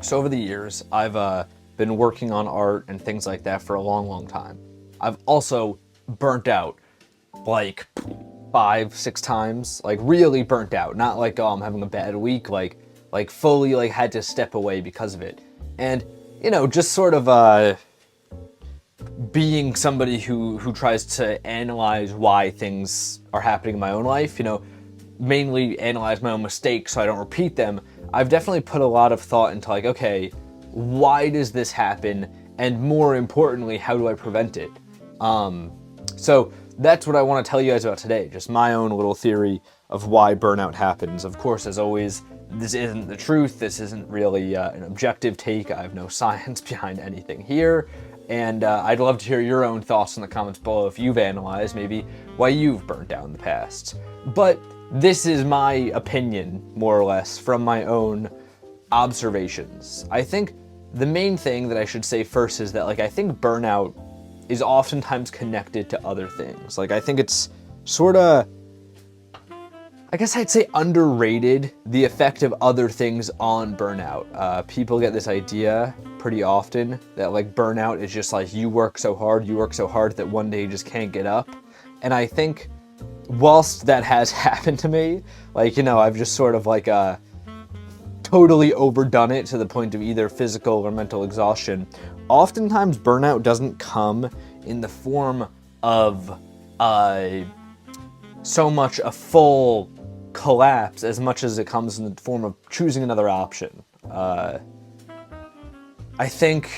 So over the years, I've been working on art and things like that for a long, long time. I've also burnt out like 5, 6 times, like really burnt out. Not like, oh, I'm having a bad week, like fully like had to step away because of it. And just sort of being somebody who tries to analyze why things are happening in my own life, mainly analyze my own mistakes so I don't repeat them. I've definitely put a lot of thought into like, okay, why does this happen? And more importantly, how do I prevent it? So that's what I want to tell you guys about today. Just my own little theory of why burnout happens. Of course, as always, this isn't the truth. This isn't really an objective take. I have no science behind anything here. And I'd love to hear your own thoughts in the comments below if you've analyzed maybe why you've burnt out in the past. But this is my opinion, more or less, from my own observations. I think the main thing that I should say first is that, like, I think burnout is oftentimes connected to other things. Like, I think it's sort of, I guess I'd say underrated, the effect of other things on burnout. People get this idea pretty often that like burnout is just like you work so hard that one day you just can't get up. And I think whilst that has happened to me, like, I've just sort of like totally overdone it to the point of either physical or mental exhaustion. Oftentimes burnout doesn't come in the form of so much a full collapse as much as it comes in the form of choosing another option. I think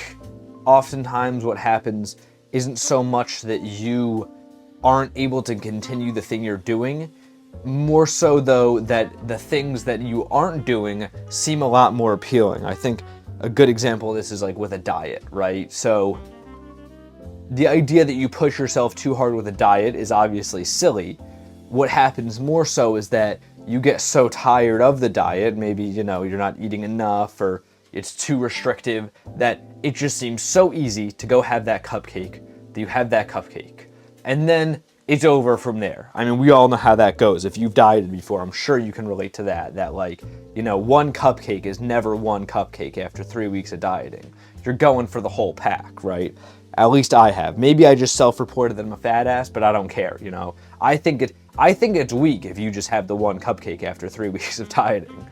oftentimes what happens isn't so much that you aren't able to continue the thing you're doing, more so though that the things that you aren't doing seem a lot more appealing. I think a good example of this is like with a diet, right? So the idea that you push yourself too hard with a diet is obviously silly. What happens more so is that you get so tired of the diet, maybe, you're not eating enough or it's too restrictive, that it just seems so easy to go have that cupcake, that you have that cupcake. And then it's over from there. I mean, we all know how that goes. If you've dieted before, I'm sure you can relate to that like, one cupcake is never one cupcake after 3 weeks of dieting. You're going for the whole pack, right? At least I have. Maybe I just self-reported that I'm a fat ass, but I don't care, I think it's weak if you just have the one cupcake after 3 weeks of dieting.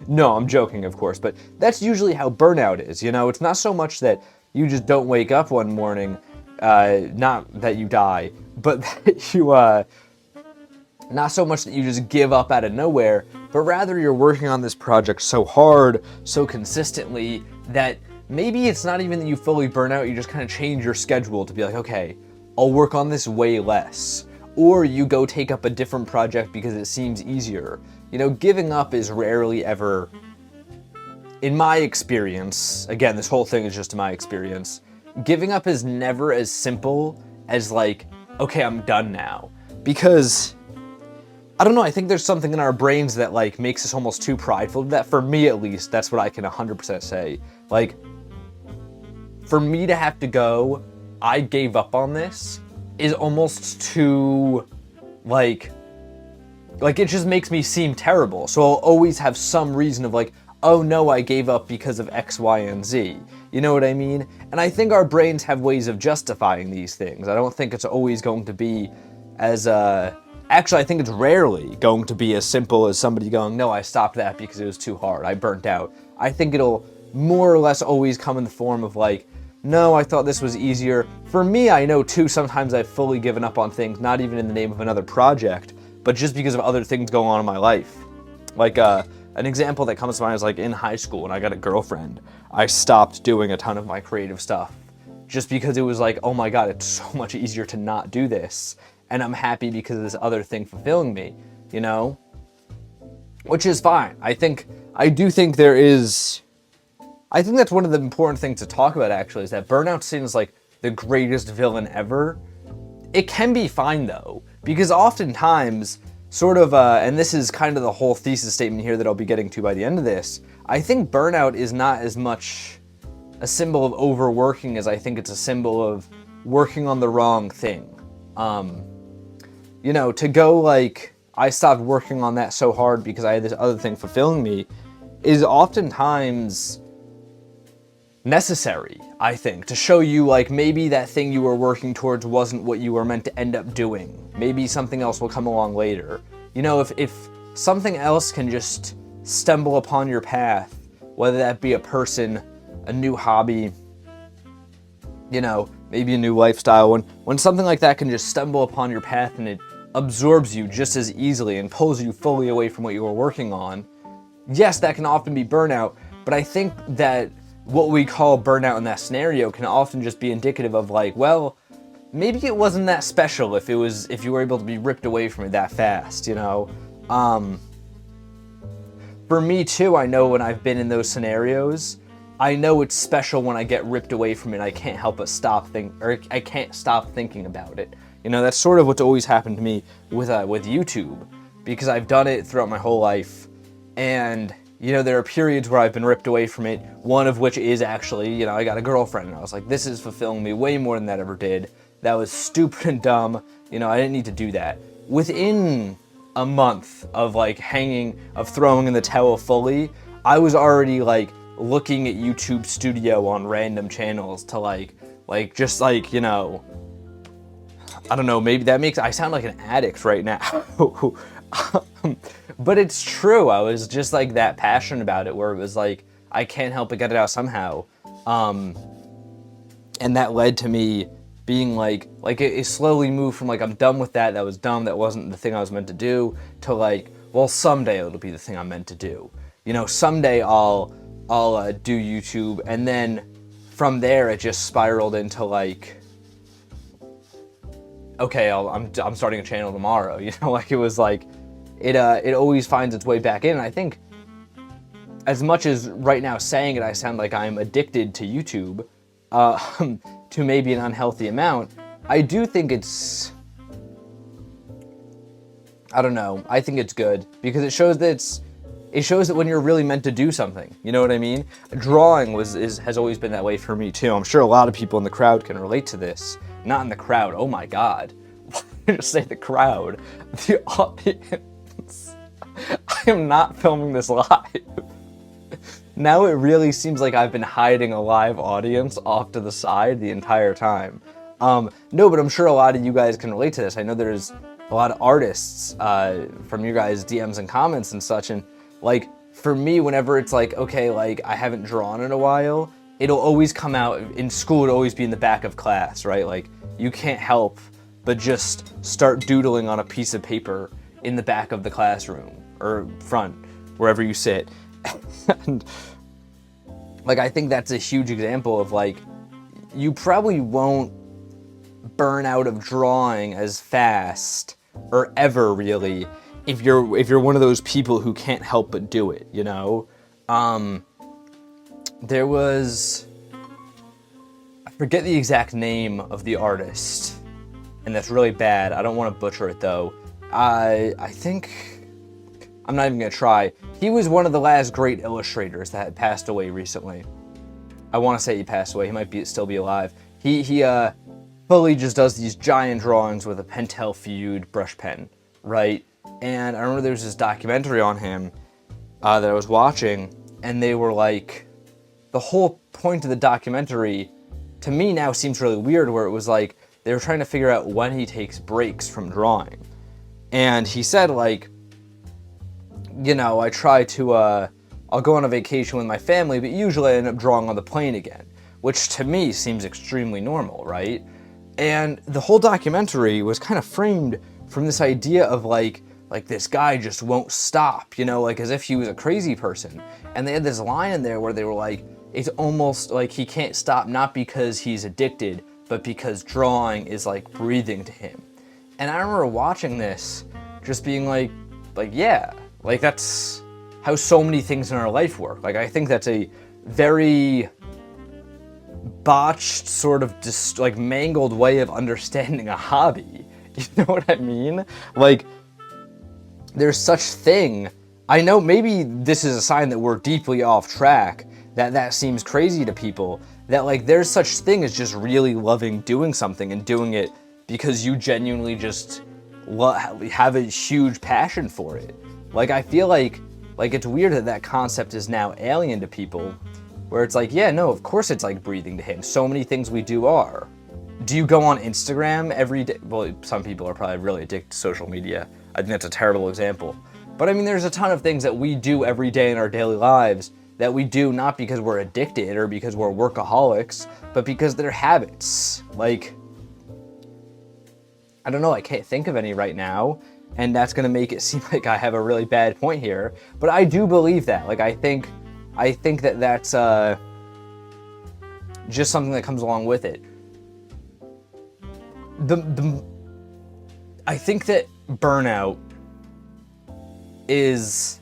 No, I'm joking, of course, but that's usually how burnout is, It's not so much that you just don't wake up one morning, not that you die, but that you, not so much that you just give up out of nowhere, but rather you're working on this project so hard, so consistently, that maybe it's not even that you fully burn out, you just kind of change your schedule to be like, okay, I'll work on this way less. Or you go take up a different project because it seems easier. Giving up is rarely ever, in my experience, again, this whole thing is just my experience, giving up is never as simple as like, okay, I'm done now. Because, I don't know, I think there's something in our brains that like makes us almost too prideful. That, for me at least, that's what I can 100% say. Like, for me to have to go, I gave up on this, is almost too, like it just makes me seem terrible. So I'll always have some reason of like, oh no, I gave up because of X, Y, and Z. You know what I mean? And I think our brains have ways of justifying these things. I don't think it's always going to be as, actually I think it's rarely going to be as simple as somebody going, no, I stopped that because it was too hard, I burnt out. I think it'll more or less always come in the form of like, no, I thought this was easier. For me, I know too, sometimes I've fully given up on things, not even in the name of another project, but just because of other things going on in my life. Like, an example that comes to mind is like in high school when I got a girlfriend, I stopped doing a ton of my creative stuff just because it was like, oh my God, it's so much easier to not do this. And I'm happy because of this other thing fulfilling me, Which is fine. I think that's one of the important things to talk about, actually, is that burnout seems like the greatest villain ever. It can be fine, though, because oftentimes, sort of, and this is kind of the whole thesis statement here that I'll be getting to by the end of this, I think burnout is not as much a symbol of overworking as I think it's a symbol of working on the wrong thing. To go like, I stopped working on that so hard because I had this other thing fulfilling me, is oftentimes necessary, I think, to show you like maybe that thing you were working towards wasn't what you were meant to end up doing. Maybe something else will come along later. You know, if something else can just stumble upon your path, whether that be a person, a new hobby, you know, maybe a new lifestyle, when something like that can just stumble upon your path and it absorbs you just as easily and pulls you fully away from what you were working on, yes, that can often be burnout, but I think that what we call burnout in that scenario can often just be indicative of like, well, maybe it wasn't that special if you were able to be ripped away from it that fast, you know? For me too, I know when I've been in those scenarios, I know it's special when I get ripped away from it. I can't help but I can't stop thinking about it. You know, that's sort of what's always happened to me with YouTube, because I've done it throughout my whole life, and you know, there are periods where I've been ripped away from it, one of which is actually, you know, I got a girlfriend, and I was like, this is fulfilling me way more than that ever did. That was stupid and dumb. You know, I didn't need to do that. Within a month of throwing in the towel fully, I was already like looking at YouTube Studio on random channels to just you know, I don't know, maybe I sound like an addict right now. But it's true. I was just like that passionate about it, where it was like, I can't help but get it out somehow. And that led to me being like it slowly moved from like, I'm done with that. That was dumb. That wasn't the thing I was meant to do, to like, well, someday it'll be the thing I'm meant to do. You know, someday I'll do YouTube. And then from there, it just spiraled into like, okay, I'm starting a channel tomorrow. You know, like it was like, it always finds its way back in. And I think, as much as right now saying it, I sound like I'm addicted to YouTube, to maybe an unhealthy amount, I do think it's, I don't know, I think it's good, because it shows that when you're really meant to do something, you know what I mean? Drawing has always been that way for me too. I'm sure a lot of people in the crowd can relate to this. Not in the crowd, oh my god. Why did I just say the crowd? The audience. I am not filming this live. Now it really seems like I've been hiding a live audience off to the side the entire time. No, but I'm sure a lot of you guys can relate to this. I know there's a lot of artists from your guys' DMs and comments and such, and like, for me, whenever it's like, okay, like, I haven't drawn in a while, it'll always come out in school. It'll always be in the back of class, right? Like, you can't help but just start doodling on a piece of paper in the back of the classroom, or front, wherever you sit. And like, I think that's a huge example of like, you probably won't burn out of drawing as fast, or ever really, if you're one of those people who can't help but do it, you know? There was, I forget the exact name of the artist, and that's really bad. I don't want to butcher it though. I think, I'm not even gonna try. He was one of the last great illustrators that had passed away recently. I want to say he passed away. He might still be alive. He fully just does these giant drawings with a Pentel Feud brush pen, right? And I remember there was this documentary on him that I was watching, and they were like, the whole point of the documentary, to me now, seems really weird, where it was like, they were trying to figure out when he takes breaks from drawing. And he said, like, you know, I try to, I'll go on a vacation with my family, but usually I end up drawing on the plane again, which to me seems extremely normal, right? And the whole documentary was kind of framed from this idea of like this guy just won't stop, you know, like as if he was a crazy person. And they had this line in there where they were like, it's almost like he can't stop, not because he's addicted, but because drawing is like breathing to him. And I remember watching this, just being like, yeah, like that's how so many things in our life work. Like, I think that's a very botched, sort of just like mangled way of understanding a hobby. You know what I mean? Like, there's such thing. I know maybe this is a sign that we're deeply off track, that seems crazy to people, that like there's such thing as just really loving doing something and doing it because you genuinely just have a huge passion for it. Like, I feel like Like, it's weird that that concept is now alien to people, where it's like, yeah, no, of course it's like breathing to him. So many things we do are. Do you go on Instagram every day? Well, some people are probably really addicted to social media. I think that's a terrible example. But I mean, there's a ton of things that we do every day in our daily lives that we do not because we're addicted or because we're workaholics, but because they're habits. Like, I don't know, I can't think of any right now, and that's gonna make it seem like I have a really bad point here, but I do believe that. Like, I think that that's just something that comes along with it. I think that burnout is,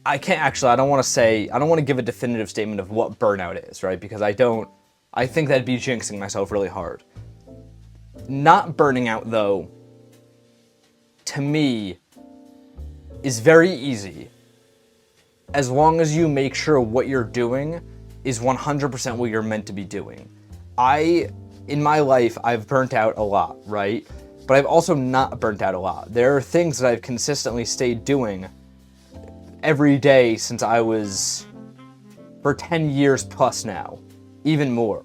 I don't want to give a definitive statement of what burnout is, right? Because I think that'd be jinxing myself really hard. Not burning out, though, to me, is very easy, as long as you make sure what you're doing is 100% what you're meant to be doing. In my life, I've burnt out a lot, right? But I've also not burnt out a lot. There are things that I've consistently stayed doing every day since I was, for 10 years plus now, even more.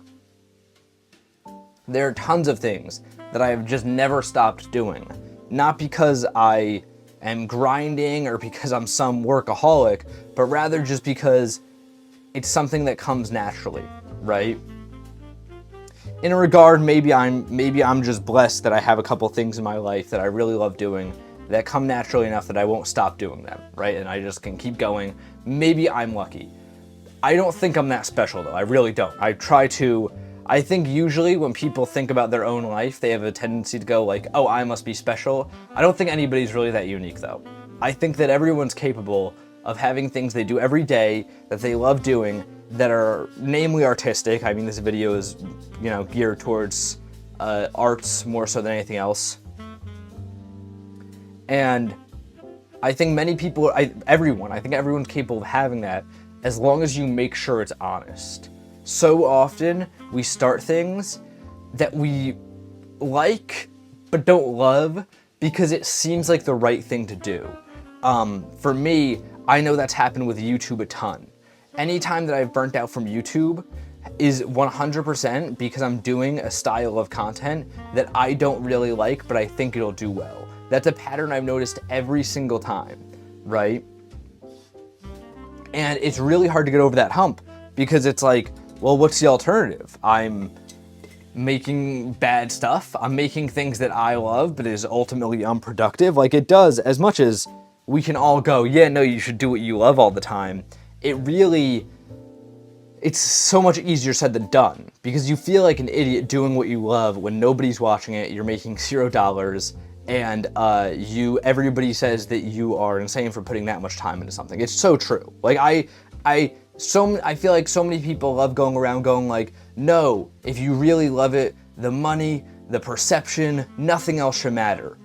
There are tons of things that I have just never stopped doing. Not because I am grinding or because I'm some workaholic, but rather just because it's something that comes naturally, right? In a regard, maybe I'm just blessed that I have a couple things in my life that I really love doing that come naturally enough that I won't stop doing them, right? And I just can keep going. Maybe I'm lucky. I don't think I'm that special, though. I really don't. I think usually when people think about their own life, they have a tendency to go like, oh, I must be special. I don't think anybody's really that unique, though. I think that everyone's capable of having things they do every day that they love doing that are namely artistic. I mean, this video is, geared towards arts more so than anything else. And I think everyone's capable of having that as long as you make sure it's honest. So often we start things that we like but don't love because it seems like the right thing to do. For me, I know that's happened with YouTube a ton. Anytime that I've burnt out from YouTube is 100% because I'm doing a style of content that I don't really like, but I think it'll do well. That's a pattern I've noticed every single time, right? And it's really hard to get over that hump because it's like, well, what's the alternative? I'm making bad stuff. I'm making things that I love, but is ultimately unproductive. Like, it does, as much as we can all go, yeah, no, you should do what you love all the time. It's so much easier said than done because you feel like an idiot doing what you love when nobody's watching it, you're making $0, and everybody says that you are insane for putting that much time into something. It's so true. Like, I feel like so many people love going around going like, no, if you really love it, the money, the perception, nothing else should matter.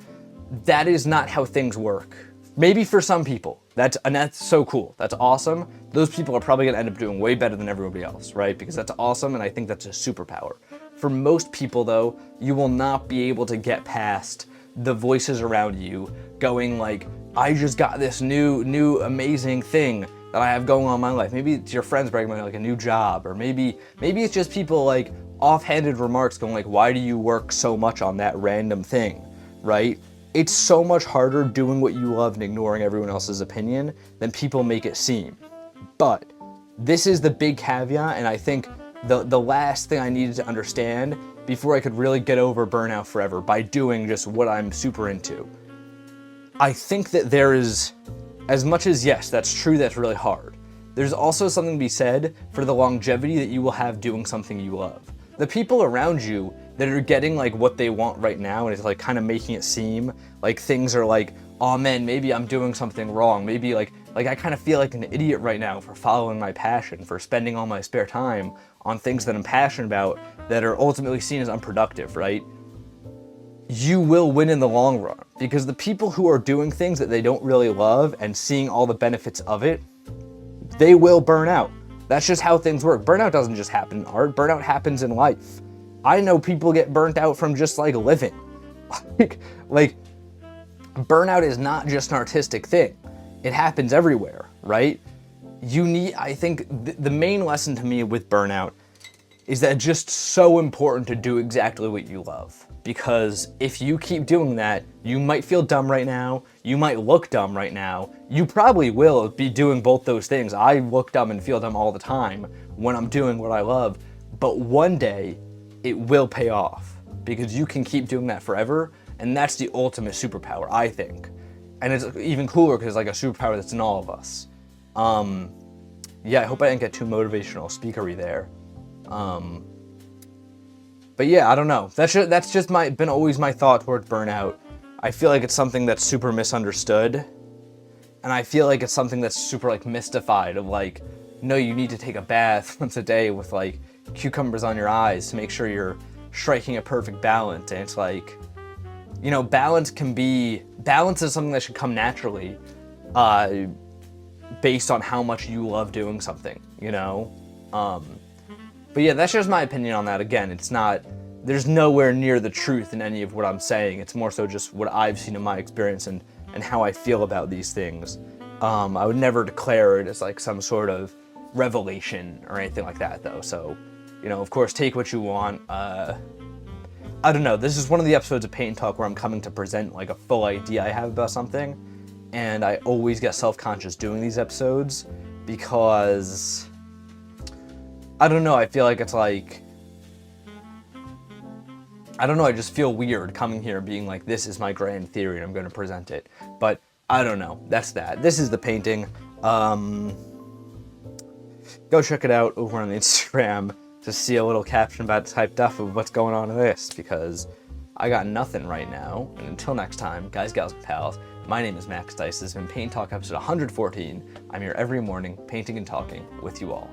That is not how things work. Maybe for some people, that's so cool. That's awesome. Those people are probably gonna end up doing way better than everybody else, right? Because that's awesome, and I think that's a superpower. For most people, though, you will not be able to get past the voices around you going like, I just got this new amazing thing that I have going on in my life. Maybe it's your friends bragging about like a new job, or maybe it's just people like offhanded remarks going like, why do you work so much on that random thing, right? It's so much harder doing what you love and ignoring everyone else's opinion than people make it seem. But this is the big caveat, and I think the last thing I needed to understand before I could really get over burnout forever by doing just what I'm super into. I think that there is, as much as yes, that's true, that's really hard, there's also something to be said for the longevity that you will have doing something you love. The people around you that are getting like what they want right now, and it's like kind of making it seem like things are like, oh man, maybe I'm doing something wrong. Maybe like I kind of feel like an idiot right now for following my passion, for spending all my spare time on things that I'm passionate about that are ultimately seen as unproductive, right? You will win in the long run because the people who are doing things that they don't really love and seeing all the benefits of it, they will burn out. That's just how things work. Burnout doesn't just happen in art. Burnout happens in life. I know people get burnt out from just like living. like burnout is not just an artistic thing. it happens everywhere, right? I think the main lesson to me with burnout is that it's just so important to do exactly what you love. Because if you keep doing that, you might feel dumb right now, you might look dumb right now, you probably will be doing both those things. I look dumb and feel dumb all the time when I'm doing what I love, but one day it will pay off because you can keep doing that forever, and that's the ultimate superpower, I think. And it's even cooler because it's like a superpower that's in all of us. Yeah, I hope I didn't get too motivational speakery there. But yeah, I don't know. That's just been always my thought towards burnout. I feel like it's something that's super misunderstood, and I feel like it's something that's super like mystified. Of like, no, you need to take a bath once a day with like cucumbers on your eyes to make sure you're striking a perfect balance. And it's like, you know, balance is something that should come naturally, based on how much you love doing something, you know? But yeah, that's just my opinion on that. Again, there's nowhere near the truth in any of what I'm saying. It's more so just what I've seen in my experience and how I feel about these things. I would never declare it as like some sort of revelation or anything like that though. So, you know, of course, take what you want. I don't know. This is one of the episodes of Paint & Talk where I'm coming to present like a full idea I have about something. And I always get self-conscious doing these episodes because, I don't know, I feel like it's like, I don't know, I just feel weird coming here being like, this is my grand theory and I'm going to present it. But I don't know, that's that. This is the painting. Go check it out over on the Instagram to see a little caption about typed up of what's going on in this, because I got nothing right now. And until next time, guys, gals, and pals, my name is Max Dice. This has been Paint Talk episode 114. I'm here every morning, painting and talking with you all.